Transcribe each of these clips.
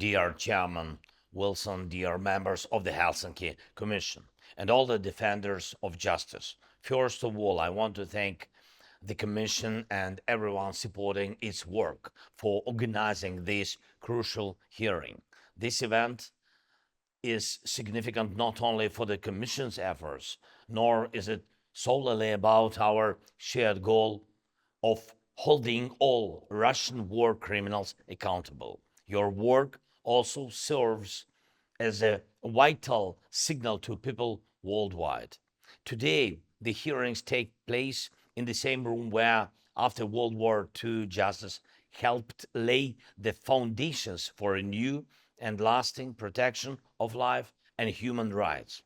dear Chairman Wilson, dear members of the Helsinki Commission, and all the defenders of justice. First of all, I want to thank the Commission and everyone supporting its work for organizing this crucial hearing. This event is significant not only for the Commission's efforts, nor is it solely about our shared goal of holding all Russian war criminals accountable. Your work also serves as a vital signal to people worldwide. Today, the hearings take place in the same room where, after World War II, justice helped lay the foundations for a new and lasting protection of life and human rights.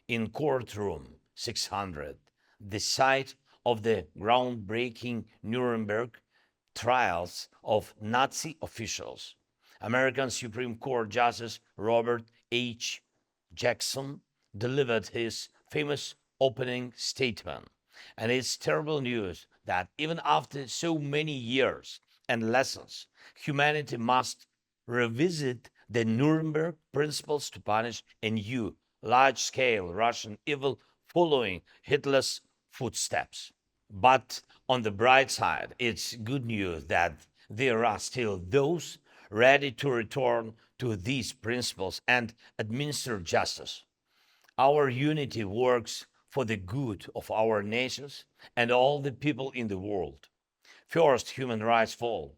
In courtroom 600, the site of the groundbreaking Nuremberg trials of Nazi officials, American Supreme Court Justice Robert H. Jackson delivered his famous opening statement. And it's terrible news that even after so many years and lessons, humanity must revisit the Nuremberg principles to punish a new, large-scale Russian evil following Hitler's footsteps. But on the bright side, it's good news that there are still those ready to return to these principles and administer justice. Our unity works for the good of our nations and all the people in the world. First, human rights fall,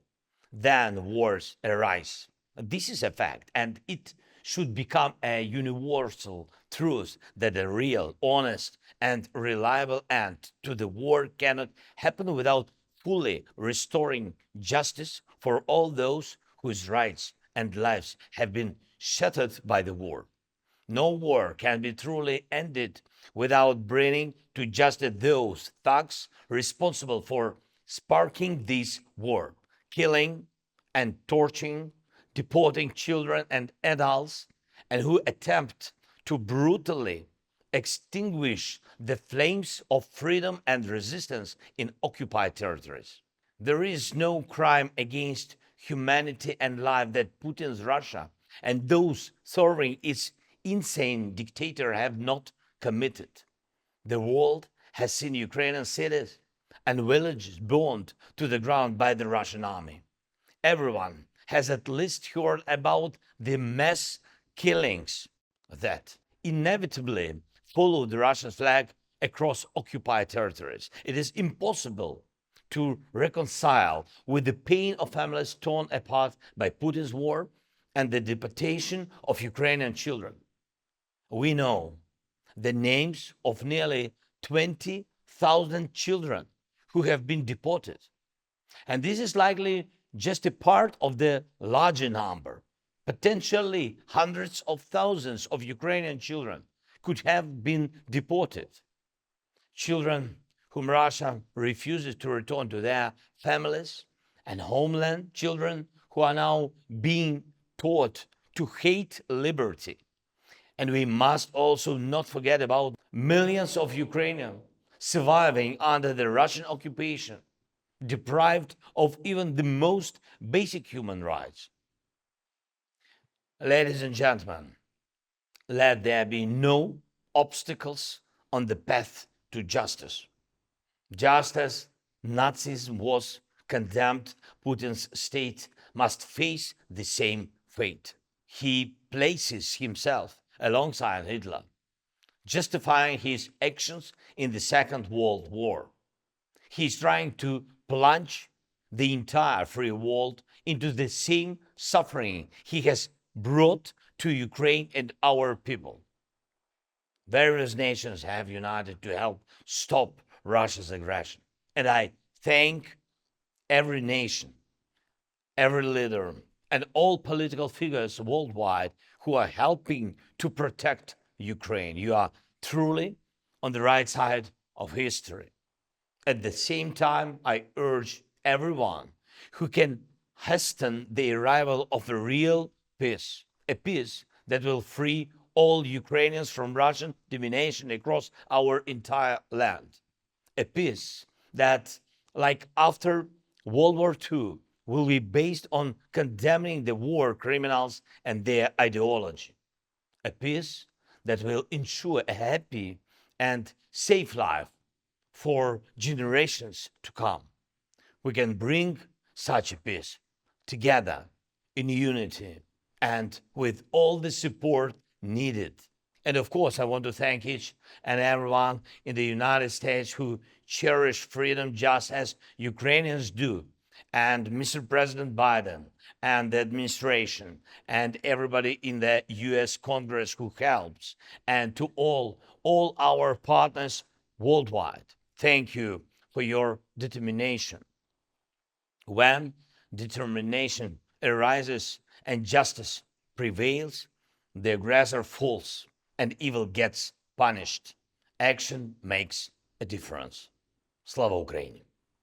then wars arise. This is a fact, and it should become a universal truth that a real, honest, and reliable end to the war cannot happen without fully restoring justice for all those whose rights and lives have been shattered by the war. No war can be truly ended without bringing to justice those thugs responsible for sparking this war, killing and torturing, deporting children and adults, and who attempt to brutally extinguish the flames of freedom and resistance in occupied territories. There is no crime against humanity and life that Putin's Russia and those serving its insane dictator have not committed. The world has seen Ukrainian cities and villages burned to the ground by the Russian army. Everyone has at least heard about the mass killings that inevitably followed the Russian flag across occupied territories. It is impossible to reconcile with the pain of families torn apart by Putin's war and the deportation of Ukrainian children. We know the names of nearly 20,000 children who have been deported. And this is likely just a part of the larger number. Potentially hundreds of thousands of Ukrainian children could have been deported. Children whom Russia refuses to return to their families and homeland, children who are now being taught to hate liberty. And we must also not forget about millions of Ukrainians surviving under the Russian occupation, deprived of even the most basic human rights. Ladies and gentlemen, let there be no obstacles on the path to justice. Just as Nazism was condemned, Putin's state must face the same fate. He places himself alongside Hitler, justifying his actions in the Second World War. He's trying to plunge the entire free world into the same suffering he has brought to Ukraine and our people. Various nations have united to help stop Russia's aggression. And I thank every nation, every leader, and all political figures worldwide who are helping to protect Ukraine. You are truly on the right side of history. At the same time, I urge everyone who can hasten the arrival of a real peace, a peace that will free all Ukrainians from Russian domination across our entire land. A peace that, like after World War II, will be based on condemning the war criminals and their ideology. A peace that will ensure a happy and safe life for generations to come. We can bring such a peace together in unity and with all the support needed. And of course, I want to thank each and everyone in the United States who cherish freedom just as Ukrainians do, and Mr. President Biden and the administration and everybody in the US Congress who helps, and to all our partners worldwide. Thank you for your determination. When determination arises and justice prevails, the aggressor falls and evil gets punished. Action makes a difference. Слава Україні!